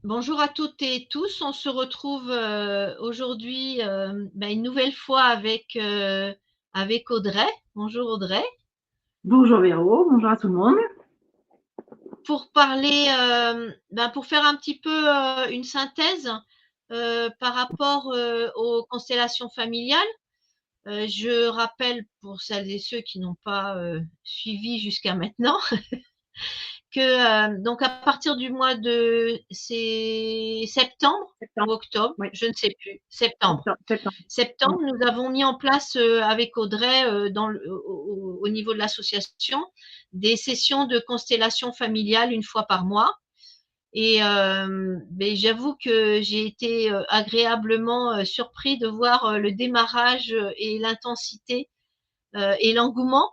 Bonjour à toutes et tous. On se retrouve aujourd'hui une nouvelle fois avec Audrey. Bonjour Audrey. Bonjour Véro, bonjour à tout le monde. Pour parler, pour faire un petit peu une synthèse par rapport aux constellations familiales. Je rappelle pour celles et ceux qui n'ont pas suivi jusqu'à maintenant que donc à partir du mois de c'est septembre ou Septembre, octobre, oui, je ne sais plus, septembre. septembre, septembre. Mm. Septembre, nous avons mis en place avec Audrey au niveau de l'association des sessions de constellation familiale une fois par mois. Et j'avoue que j'ai été agréablement surpris de voir le démarrage et l'intensité et l'engouement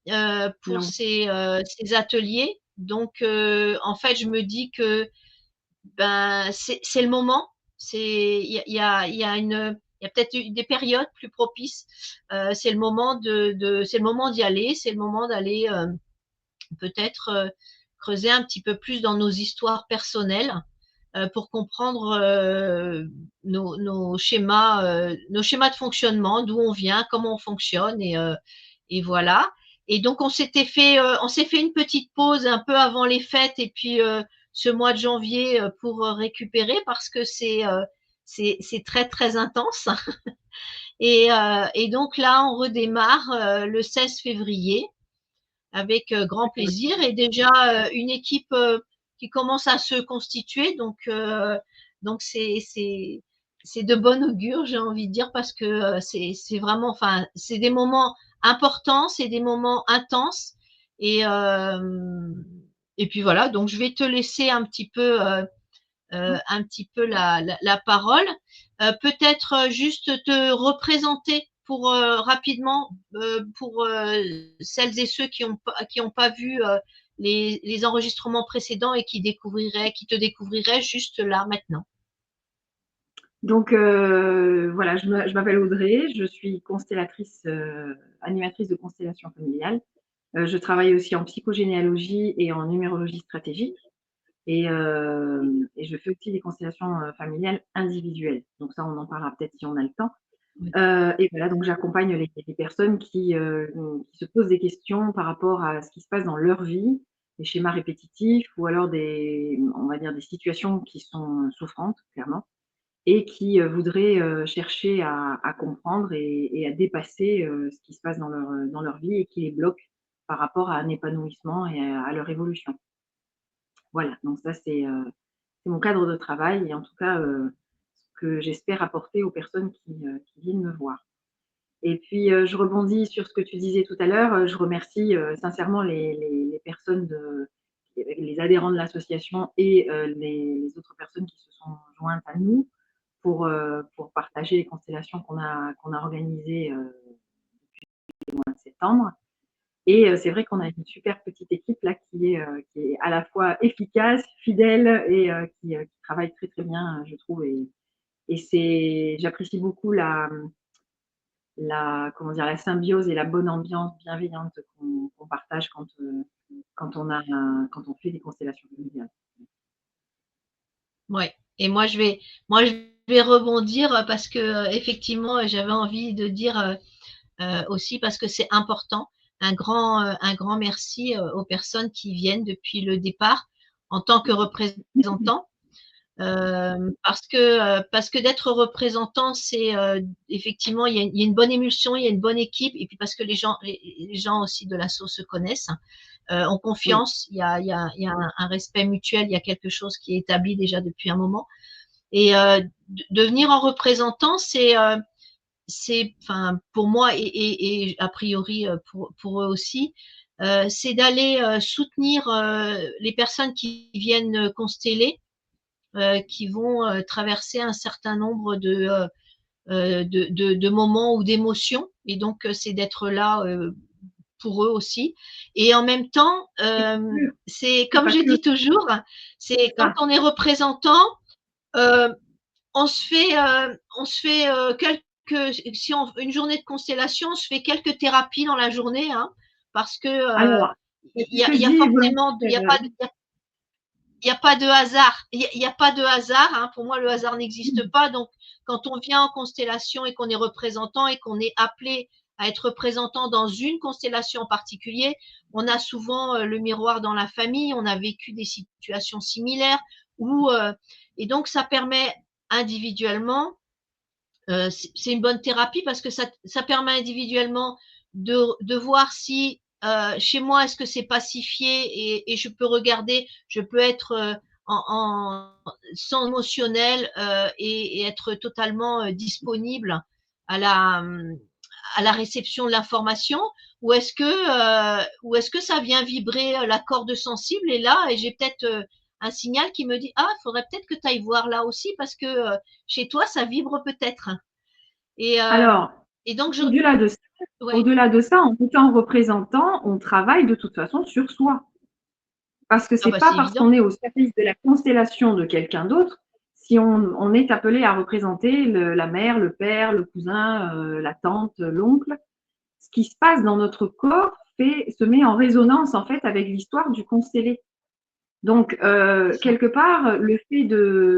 pour Non. ces ateliers. Donc, en fait, je me dis que c'est le moment. Il y a peut-être des périodes plus propices. C'est le moment c'est le moment d'y aller. C'est le moment d'aller peut-être creuser un petit peu plus dans nos histoires personnelles pour comprendre nos schémas de fonctionnement, d'où on vient, comment on fonctionne et voilà. Et donc on s'est fait une petite pause un peu avant les fêtes et puis ce mois de janvier pour récupérer parce que c'est très très intense. Et donc là, on redémarre le 16 février avec grand plaisir et déjà une équipe qui commence à se constituer. Donc c'est de bon augure, j'ai envie de dire, parce que c'est vraiment, enfin, c'est des moments importants, c'est des moments intenses. Et, euh, et puis voilà, donc je vais te laisser un petit peu la parole. Peut-être juste te représenter pour rapidement pour celles et ceux qui ont pas vu les enregistrements précédents et qui te découvriraient juste là maintenant. Donc voilà, je m'appelle Audrey, je suis constellatrice, animatrice de constellation familiale. Je travaille aussi en psychogénéalogie et en numérologie stratégique. Et je fais aussi des constellations familiales individuelles. Donc ça, on en parlera peut-être si on a le temps. Oui. Et voilà, donc j'accompagne les personnes qui se posent des questions par rapport à ce qui se passe dans leur vie, des schémas répétitifs ou alors on va dire des situations qui sont souffrantes, clairement, et qui voudraient chercher à comprendre et à dépasser ce qui se passe dans leur vie et qui les bloque par rapport à un épanouissement et à leur évolution. Voilà, donc ça c'est mon cadre de travail et en tout cas ce que j'espère apporter aux personnes qui viennent me voir. Et puis, je rebondis sur ce que tu disais tout à l'heure. Je remercie sincèrement les personnes, les adhérents de l'association et les autres personnes qui se sont jointes à nous pour partager les constellations qu'on a organisées au mois de septembre. Et c'est vrai qu'on a une super petite équipe là qui est à la fois efficace, fidèle et qui travaille très très bien, je trouve. Et j'apprécie beaucoup comment dire, la symbiose et la bonne ambiance bienveillante qu'on partage quand on fait des constellations familiales. Ouais. Et moi je vais rebondir parce que effectivement j'avais envie de dire aussi parce que c'est important. Un grand merci aux personnes qui viennent depuis le départ en tant que représentants. Parce que d'être représentant, c'est effectivement, il y a une bonne émulsion, il y a une bonne équipe, et puis parce que les gens aussi de l'assaut se connaissent, ont Oui, confiance, il y a un respect mutuel, il y a quelque chose qui est établi déjà depuis un moment. Et devenir en représentant, enfin, pour moi et a priori pour eux aussi, c'est d'aller soutenir les personnes qui viennent consteller, qui vont traverser un certain nombre de moments ou d'émotions. Et donc, c'est d'être là pour eux aussi. Et en même temps, c'est et comme pas je que dis toujours, c'est quand ça. on est représentant, euh, on se fait si on, une journée de constellation, on se fait quelques thérapies dans la journée, hein, parce que Alors, c'est ce que je il y a dis forcément, il y a pas, volontairement. il n'y a pas de hasard. Il n'y a pas de hasard. Hein. Pour moi, le hasard n'existe pas. Donc, quand on vient en constellation et qu'on est représentant et qu'on est appelé à être représentant dans une constellation en particulier, on a souvent le miroir dans la famille. On a vécu des situations similaires où, et donc, ça permet individuellement, c'est une bonne thérapie parce que ça permet individuellement de voir si chez moi, est-ce que c'est pacifié et je peux regarder, je peux être sans émotionnel et être totalement disponible à la réception de l'information ou est-ce que ça vient vibrer la corde sensible et là, et j'ai peut-être un signal qui me dit, ah, il faudrait peut-être que tu ailles voir là aussi parce que chez toi, ça vibre peut-être. Et, Alors, et donc, au-delà de ça, ouais. au-delà de ça, en étant représentant, on travaille de toute façon sur soi. Parce que Ah c'est bah pas c'est parce évident. qu'on est au service de la constellation de quelqu'un d'autre, si on est appelé à représenter la mère, le père, le cousin, la tante, l'oncle, ce qui se passe dans notre corps se met en résonance en fait avec l'histoire du constellé. Donc, quelque part, le fait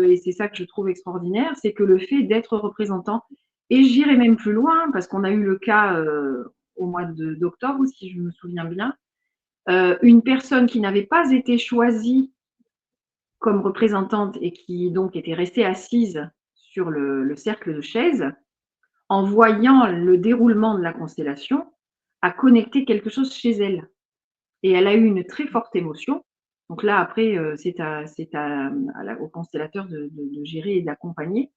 et c'est ça que je trouve extraordinaire, c'est que le fait d'être représentant, et j'irai même plus loin, parce qu'on a eu le cas au mois d'octobre, si je me souviens bien, une personne qui n'avait pas été choisie comme représentante et qui donc était restée assise sur le cercle de chaises, en voyant le déroulement de la constellation, a connecté quelque chose chez elle. Et elle a eu une très forte émotion. Donc là, après, au constellateur de gérer et d'accompagner.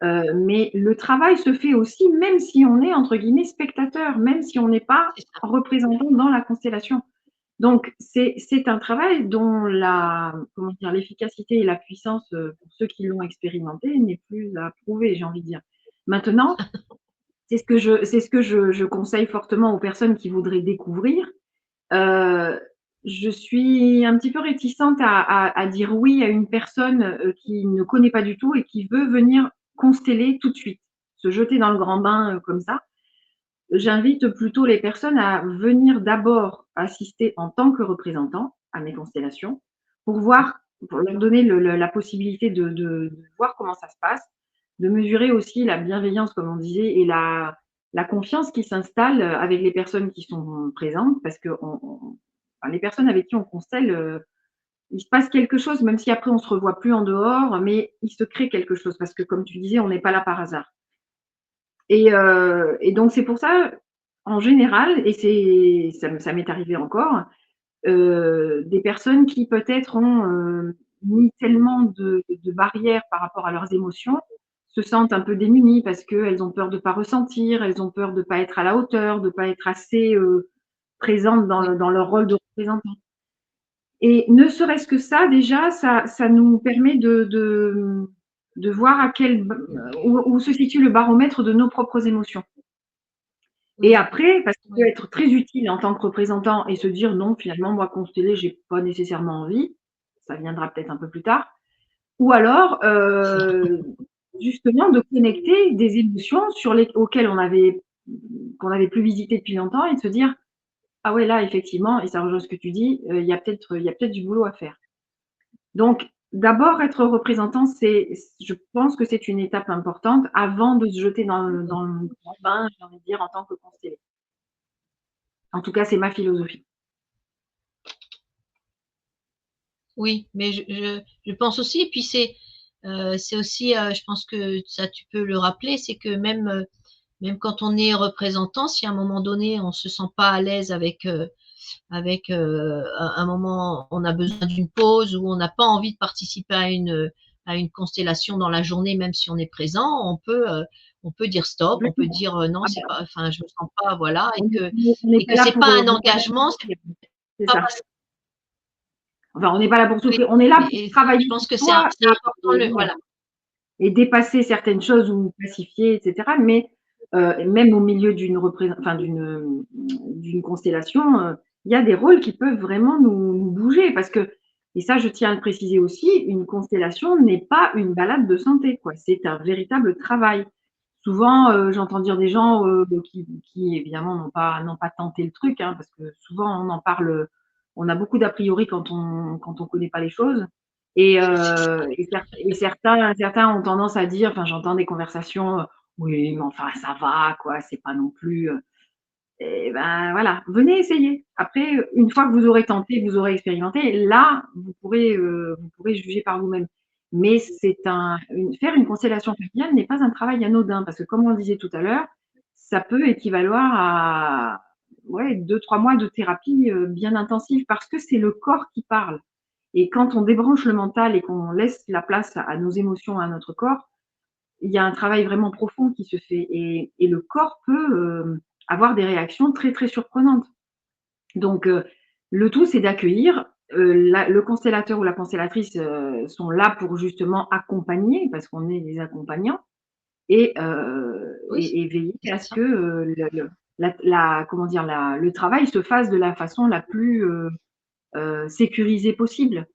Mais le travail se fait aussi, même si on est, entre guillemets, spectateur, même si on n'est pas C'est ça. représentant dans la constellation. Donc, c'est un travail dont l'efficacité et la puissance, pour ceux qui l'ont expérimenté, n'est plus à prouver, j'ai envie de dire. Maintenant, c'est ce que je conseille fortement aux personnes qui voudraient découvrir. Euh, je suis un petit peu réticente à dire oui à une personne qui ne connaît pas du tout et qui veut venir consteller tout de suite, se jeter dans le grand bain comme ça. J'invite plutôt les personnes à venir d'abord assister en tant que représentant à mes constellations pour voir, pour leur donner la possibilité de voir comment ça se passe, de mesurer aussi la bienveillance, comme on disait, et la confiance qui s'installe avec les personnes qui sont présentes, parce que enfin, les personnes avec qui on constelle, il se passe quelque chose, même si après on se revoit plus en dehors, mais il se crée quelque chose, parce que comme tu disais, on n'est pas là par hasard. Et donc c'est pour ça, en général, et ça m'est arrivé encore, des personnes qui peut-être ont mis tellement de barrières par rapport à leurs émotions, se sentent un peu démunies parce qu'elles ont peur de ne pas ressentir, elles ont peur de ne pas être à la hauteur, de ne pas être assez présentes Oui. dans leur rôle de représentant. Et ne serait-ce que ça, déjà, ça nous permet de voir où se situe le baromètre de nos propres émotions. Et Oui. après, parce qu'il peut Oui. être très utile en tant que représentant et se dire non, finalement, moi, consteller, j'ai pas nécessairement envie. Ça viendra peut-être un peu plus tard. Ou alors, justement, de connecter des émotions auxquelles qu'on avait plus visité depuis longtemps et de se dire, ah ouais, là, effectivement, et ça rejoint ce que tu dis, il y a peut-être du boulot à faire. Donc, d'abord, être représentant, je pense que c'est une étape importante avant de se jeter Oui. dans le grand bain, j'ai envie de dire, en tant que constellé. En tout cas, c'est ma philosophie. Oui, mais je pense aussi, et puis c'est aussi, je pense que ça tu peux le rappeler, c'est que même quand on est représentant, si à un moment donné on se sent pas à l'aise avec un moment, on a besoin d'une pause ou on n'a pas envie de participer à une constellation dans la journée, même si on est présent, on peut dire stop, on peut Complètement. dire non, Ah c'est bah, pas, enfin, je me sens pas, voilà, on n'est et pas que là c'est pas un pour pas engagement, c'est souffrir. C'est pas ça. parce Enfin, on n'est pas là pour oui, souffrir. On est là pour mais je travailler pense sur que soi c'est important, ouais, voilà. et dépasser certaines choses ou pacifier, etc. Mais même au milieu d'une constellation, il y a des rôles qui peuvent vraiment nous bouger parce que, et ça, je tiens à le préciser aussi, une constellation n'est pas une balade de santé, quoi. C'est un véritable travail. Souvent, j'entends dire des gens qui évidemment n'ont pas tenté le truc, hein, parce que souvent on en parle, on a beaucoup d'a priori quand on connaît pas les choses. Et certains ont tendance à dire, enfin, j'entends des conversations, oui, mais enfin, ça va, quoi, c'est pas non plus. Et ben voilà, venez essayer. Après, une fois que vous aurez tenté, que vous aurez expérimenté, là, vous pourrez juger par vous-même. Mais faire une constellation familiale n'est pas un travail anodin, parce que comme on le disait tout à l'heure, ça peut équivaloir à ouais, 2-3 mois de thérapie bien intensive, parce que c'est le corps qui parle. Et quand on débranche le mental et qu'on laisse la place à nos émotions, à notre corps, il y a un travail vraiment profond qui se fait. Et le corps peut avoir des réactions très, très surprenantes. Donc, le tout, c'est d'accueillir. Le constellateur ou la constellatrice sont là pour justement accompagner, parce qu'on est des accompagnants, Oui, et veiller c'est à ce ça. que comment dire, le travail se fasse de la façon la plus sécurisée possible.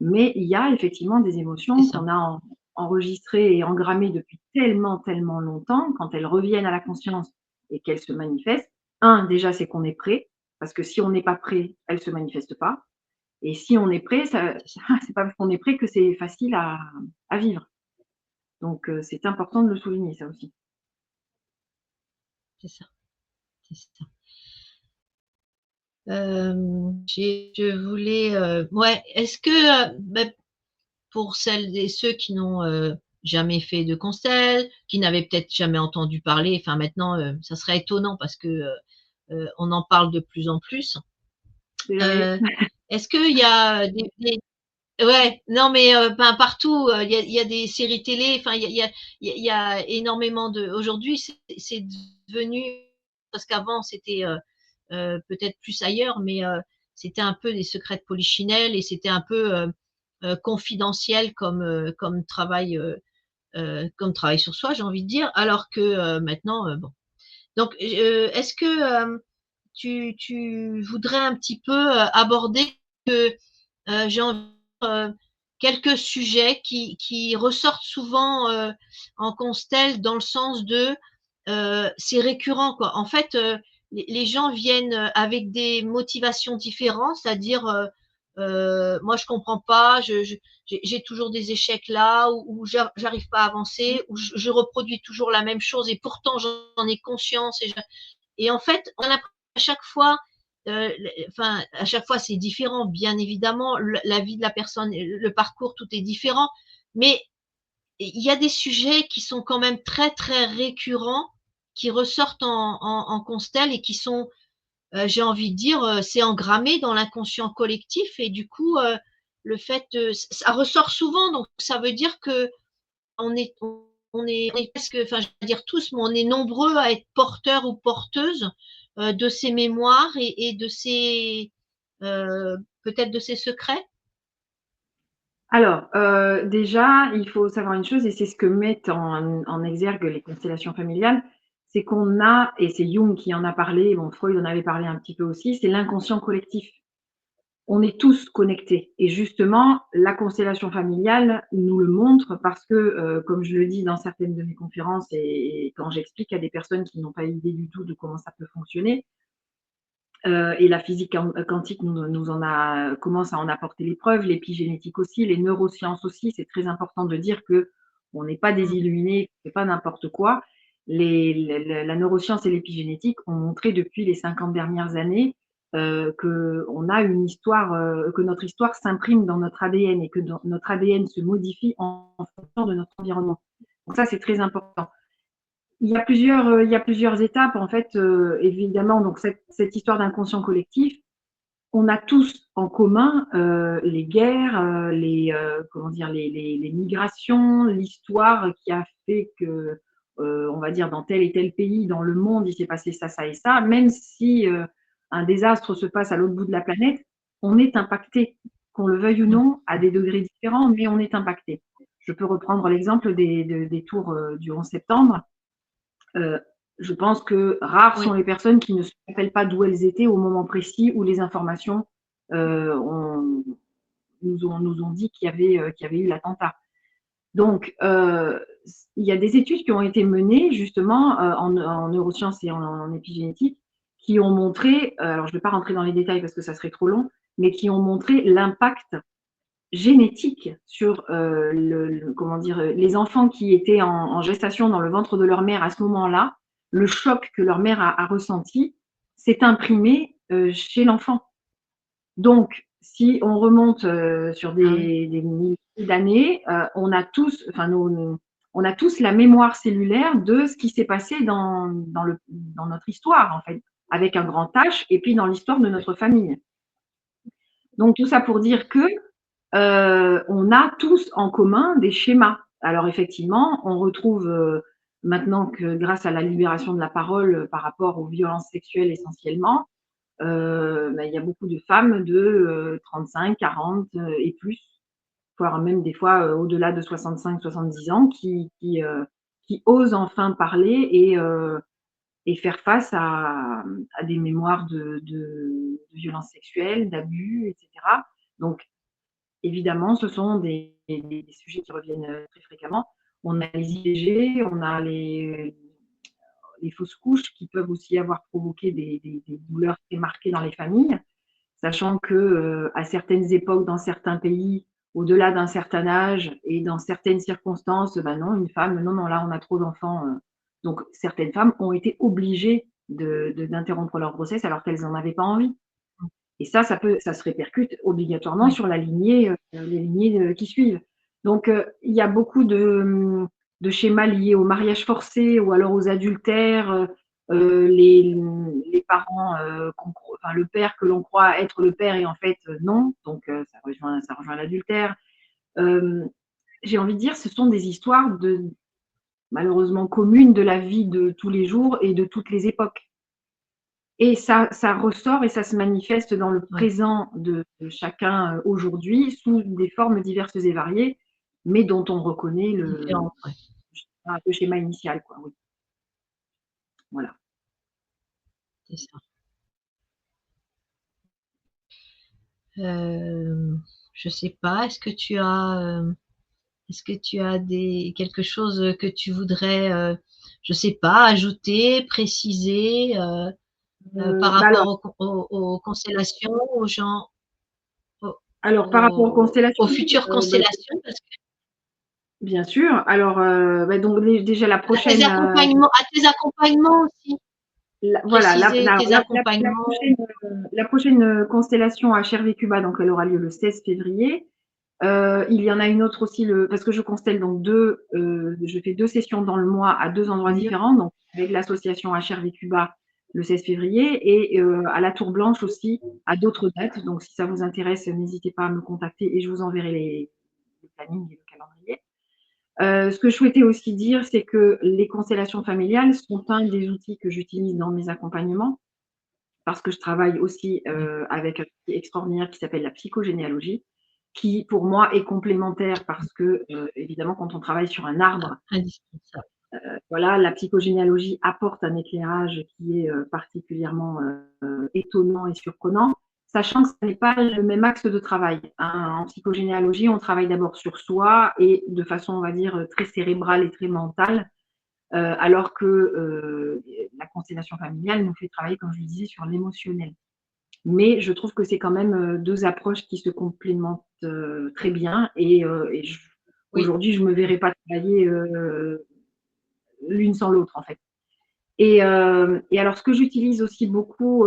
Mais il y a effectivement des C'est émotions ça. qu'on a enregistrées et engrammées depuis tellement, tellement longtemps, quand elles reviennent à la conscience et qu'elles se manifestent. Un, déjà, c'est qu'on est prêt, parce que si on n'est pas prêt, elles ne se manifestent pas. Et si on est prêt, C'est ça. c'est pas parce qu'on est prêt que c'est facile à vivre. Donc, c'est important de le souligner, ça aussi. C'est ça. C'est ça. Je voulais, ouais, est-ce que, ben, pour celles et ceux qui n'ont jamais fait de constel, qui n'avaient peut-être jamais entendu parler, enfin maintenant, ça serait étonnant parce que on en parle de plus en plus. Oui. Euh, Est-ce qu'il y a ouais, non mais ben, partout, il y a des séries télé, enfin il y a énormément de. Aujourd'hui, c'est devenu, parce qu'avant c'était peut-être plus ailleurs, mais c'était un peu des secrets de polichinelle et c'était un peu confidentiel comme travail sur soi, j'ai envie de dire, alors que maintenant, bon. Donc, est-ce que tu voudrais un petit peu aborder que j'ai envie de dire, quelques sujets qui ressortent souvent en constel dans le sens de c'est récurrent, quoi. En fait, les gens viennent avec des motivations différentes, c'est-à-dire moi je comprends pas, j'ai toujours des échecs là, ou j'arrive pas à avancer, ou je reproduis toujours la même chose et pourtant j'en ai conscience et en fait, on a l'impression à chaque fois, enfin, à chaque fois, c'est différent, bien évidemment. La vie de la personne, le parcours, tout est différent. Mais il y a des sujets qui sont quand même très, très récurrents, qui ressortent en constel et qui sont, j'ai envie de dire, c'est engrammé dans l'inconscient collectif. Et du coup, le fait, ça ressort souvent. Donc, ça veut dire que on est presque, enfin, je vais dire tous, mais on est nombreux à être porteurs ou porteuses de ces mémoires et de ces, euh, peut-être de ces secrets. Alors, déjà, il faut savoir une chose, et c'est ce que mettent en exergue les constellations familiales, c'est qu'on a, et c'est Jung qui en a parlé, bon, Freud en avait parlé un petit peu aussi, c'est l'inconscient collectif. On est tous connectés. Et justement, la constellation familiale nous le montre parce que, comme je le dis dans certaines de mes conférences et quand j'explique à des personnes qui n'ont pas idée du tout de comment ça peut fonctionner, et la physique quantique commence à en apporter les preuves, l'épigénétique aussi, les neurosciences aussi. C'est très important de dire que on n'est pas des Mm. illuminés, c'est pas n'importe quoi. La neuroscience et l'épigénétique ont montré depuis les 50 dernières années que on a une histoire, que notre histoire s'imprime dans notre ADN et que notre ADN se modifie en fonction de notre environnement. Donc ça, c'est très important. Il y a plusieurs étapes en fait. Évidemment, donc cette histoire d'inconscient collectif, on a tous en commun les guerres, comment dire, les migrations, l'histoire qui a fait que, on va dire, dans tel et tel pays, dans le monde, il s'est passé ça, ça et ça. Même si un désastre se passe à l'autre bout de la planète, on est impacté, qu'on le veuille ou Mm. non, à des degrés différents, mais on est impacté. Je peux reprendre l'exemple des tours du 11 septembre. Euh, je pense que rares sont Oui, les personnes qui ne se rappellent pas d'où elles étaient au moment précis où les informations nous ont dit qu'il y avait eu l'attentat. Donc, il y a des études qui ont été menées justement en neurosciences et en épigénétique qui ont montré, alors je ne vais pas rentrer dans les détails parce que ça serait trop long, mais qui ont montré l'impact génétique sur comment dire, les enfants qui étaient en gestation dans le ventre de leur mère à ce moment-là, le choc que leur mère a ressenti s'est imprimé chez l'enfant. Donc, si on remonte sur Ah oui. des milliers d'années, on a tous, enfin, on a tous la mémoire cellulaire de ce qui s'est passé dans notre histoire, en fait, avec un grand H, et puis dans l'histoire de notre famille. Donc, tout ça pour dire que on a tous en commun des schémas. Alors effectivement, on retrouve maintenant que grâce à la libération de la parole par rapport aux violences sexuelles essentiellement, il y a beaucoup de femmes de 35, 40 et plus, voire même des fois au-delà de 65, 70 ans, qui osent enfin parler et faire face à des mémoires de violences sexuelles, d'abus, etc. Donc, évidemment, ce sont des sujets qui reviennent très fréquemment. On a les IVG, on a les fausses couches qui peuvent aussi avoir provoqué des douleurs très marquées dans les familles, sachant que à certaines époques, dans certains pays, au-delà d'un certain âge et dans certaines circonstances, ben non, une femme, non, non, là, on a trop d'enfants. Donc, certaines femmes ont été obligées d'interrompre leur grossesse alors qu'elles n'en avaient pas envie. Et ça se répercute obligatoirement Oui. sur les lignées qui suivent. Donc, il y a beaucoup de schémas liés au mariage forcé ou alors aux adultères, les parents, enfin, le père que l'on croit être le père et en fait non, donc ça rejoint l'adultère. J'ai envie de dire, ce sont des histoires malheureusement communes de la vie de tous les jours et de toutes les époques. Et ça ressort et ça se manifeste dans le Oui. présent de chacun aujourd'hui sous des formes diverses et variées, mais dont on reconnaît Différentes, ouais. le schéma initial, quoi, oui. Voilà. C'est ça. Je sais pas, est-ce que tu as quelque chose que tu voudrais, je sais pas, ajouter, préciser, par rapport Alors, aux constellations, aux gens, aux, alors, par rapport aux aux constellations, futures bah, constellations, parce que bien sûr. Alors, bah, donc déjà la prochaine, à tes accompagnements aussi, voilà, préciser tes accompagnements. la prochaine constellation à Chervé-Cuba, donc elle aura lieu le 16 février. Il y en a une autre aussi, parce que je constelle donc je fais 2 sessions dans le mois à 2 endroits différents, donc avec l'association HR Cuba le 16 février et à la Tour Blanche aussi à d'autres dates. Donc si ça vous intéresse, n'hésitez pas à me contacter et je vous enverrai les plannings et le calendrier. Ce que je souhaitais aussi dire, c'est que les constellations familiales sont un des outils que j'utilise dans mes accompagnements parce que je travaille aussi avec un outil extraordinaire qui s'appelle la psychogénéalogie, qui pour moi est complémentaire parce que évidemment quand on travaille sur un arbre, Indispensable. voilà, la psychogénéalogie apporte un éclairage qui est particulièrement étonnant et surprenant, sachant que ce n'est pas le même axe de travail, hein. En psychogénéalogie, on travaille d'abord sur soi et de façon, on va dire, très cérébrale et très mentale, alors que la constellation familiale nous fait travailler, comme je le disais, sur l'émotionnel. Mais je trouve que c'est quand même deux approches qui se complémentent très bien et Oui, aujourd'hui, je ne me verrais pas travailler l'une sans l'autre en fait. Et alors, ce que j'utilise aussi beaucoup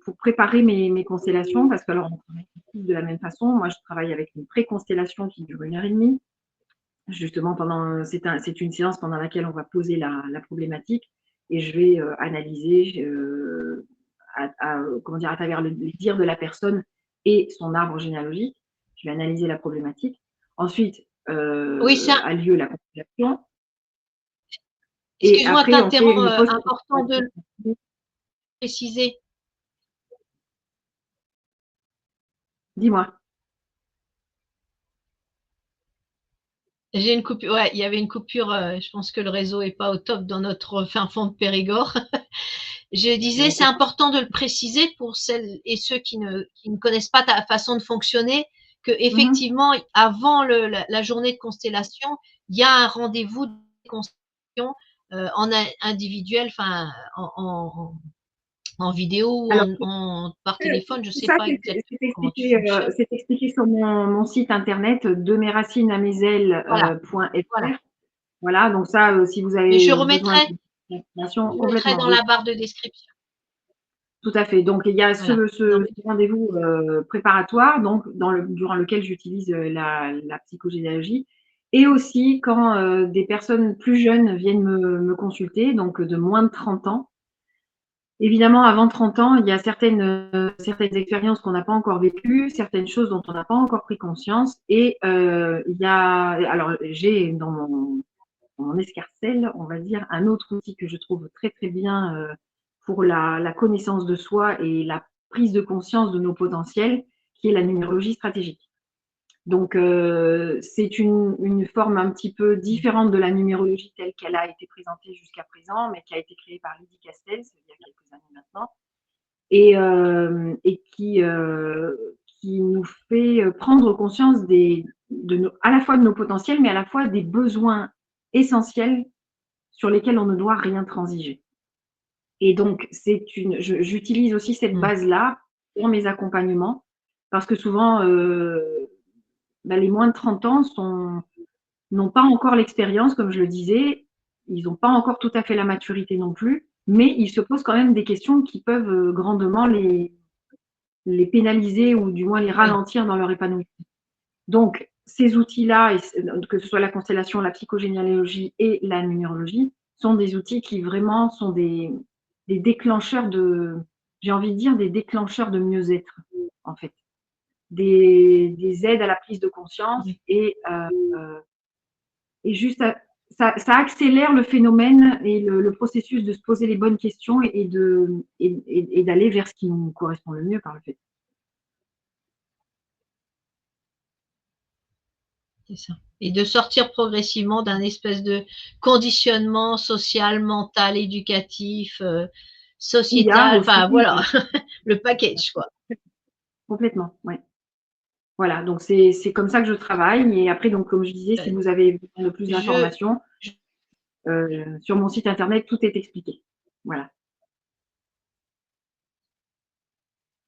pour préparer mes constellations, parce que alors on travaille tous de la même façon, moi je travaille avec une pré-constellation qui dure 1 heure et demie. Justement, c'est une séance pendant laquelle on va poser la problématique et je vais analyser comment dire, à travers les dires de la personne et son arbre généalogique. Je vais analyser la problématique. Ensuite, oui, c'est a lieu la constellation et excuse-moi, après, on fait t'interromps, une post. important de le préciser. Dis-moi. J'ai une coupure, ouais, il y avait une coupure, je pense que le réseau est pas au top dans notre fin fond de Périgord. Je disais, c'est important de le préciser pour celles et ceux qui ne connaissent pas ta façon de fonctionner, que Mhm. effectivement, avant la journée de constellation, il y a un rendez-vous de constellation individuel, enfin, en en vidéo ou Alors, par téléphone, je ne tout sais ça, pas exactement comment tu c'est fonctionnes. expliqué sur mon site internet de mes racines à mes Voilà, voilà. ailes.fr. Voilà, donc ça, si vous Mais avez besoin d'informations, je mettrai complètement, dans oui, la barre de description. tout à fait. Donc il y a Voilà. Non, ce mais rendez-vous préparatoire, donc durant lequel j'utilise la psychogénéalogie, et aussi quand des personnes plus jeunes viennent me consulter, donc de moins de 30 ans. Évidemment, avant 30 ans, il y a certaines expériences qu'on n'a pas encore vécues, certaines choses dont on n'a pas encore pris conscience. Et il y a, alors j'ai dans mon escarcelle, on va dire, un autre outil que je trouve très très bien pour la connaissance de soi et la prise de conscience de nos potentiels, qui est la numérologie stratégique. Donc, c'est une forme un petit peu différente de la numérologie telle qu'elle a été présentée jusqu'à présent, mais qui a été créée par Lydie Castel, il y a quelques années maintenant, et qui nous fait prendre conscience à la fois de nos potentiels, mais à la fois des besoins essentiels sur lesquels on ne doit rien transiger. Et donc, j'utilise aussi cette mmh, base-là pour mes accompagnements, parce que souvent, les moins de 30 ans n'ont pas encore l'expérience, comme je le disais, ils n'ont pas encore tout à fait la maturité non plus, mais ils se posent quand même des questions qui peuvent grandement les pénaliser ou du moins les oui, ralentir dans leur épanouissement. Donc, ces outils-là, que ce soit la constellation, la psychogénéalogie et la numérologie, sont des outils qui vraiment sont des déclencheurs j'ai envie de dire, des déclencheurs de mieux-être, en fait. Des aides à la prise de conscience oui. et juste, ça accélère le phénomène et le processus de se poser les bonnes questions et d'aller vers ce qui nous correspond le mieux par le fait. C'est ça. Et de sortir progressivement d'un espèce de conditionnement social, mental, éducatif, Il y a sociétal, aussi, enfin voilà, le package quoi. complètement, ouais. Voilà, donc c'est comme ça que je travaille. Et après, donc, comme je disais, si Heu, vous avez besoin de plus je d'informations, je sur mon site internet, tout est expliqué. Voilà.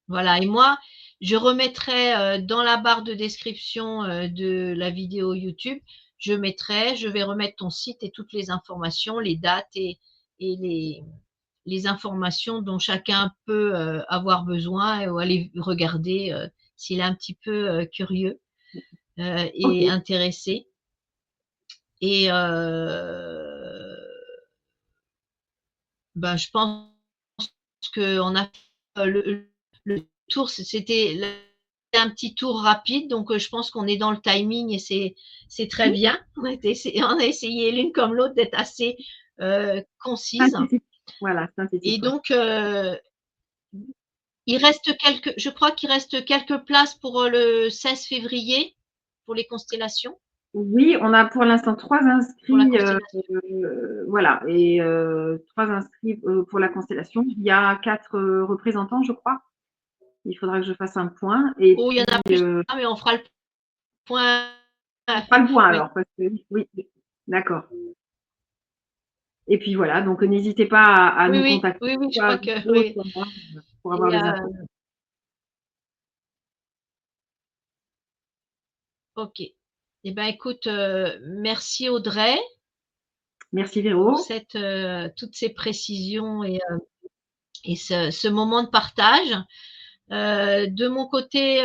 voilà et moi, je remettrai, dans la barre de description, de la vidéo YouTube, je vais remettre ton site et toutes les informations, les dates et les informations dont chacun peut, avoir besoin ou aller regarder, s'il est un petit peu, curieux, et OK. intéressé et ben, je pense qu'on a le tour, c'était un petit tour rapide, donc je pense qu'on est dans le timing et c'est très Oui, bien. On a essayé l'une comme l'autre d'être assez, concises synthétique. Voilà, et synthétique, ouais. donc je crois qu'il reste quelques places pour, le 16 février, pour les constellations, Oui, on a pour l'instant 3 pour la inscrits, constellation. voilà, et 3 inscrits, pour la constellation. Il y a 4 représentants, je crois. Il faudra que je fasse un point et Oh, il y en puis, a plus, mais on fera le point on fera le point oui. alors parce que oui, d'accord. Et puis voilà, donc n'hésitez pas à Oui, nous oui, contacter, oui, oui, je soit crois que Vero, oui soit moi, pour avoir et les infos. OK. Eh ben, écoute, merci Merci pour Véro. toutes ces précisions et ce moment de partage. De mon côté,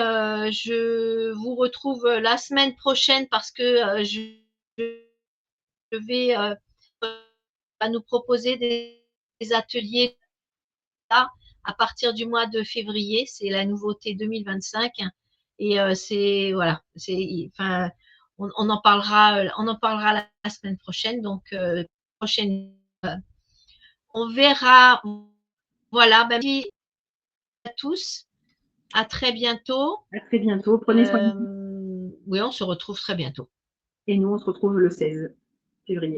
je vous retrouve, la semaine prochaine parce que, je vais, à nous proposer des ateliers là, à partir du mois de février. C'est la nouveauté 2025 et c'est voilà, enfin, on en parlera la semaine prochaine. Donc, prochaine, on verra. Voilà, ben, merci à tous. À très bientôt. À très bientôt. Prenez soin de vous Oui, on se retrouve très bientôt. et nous, on se retrouve le 16 février.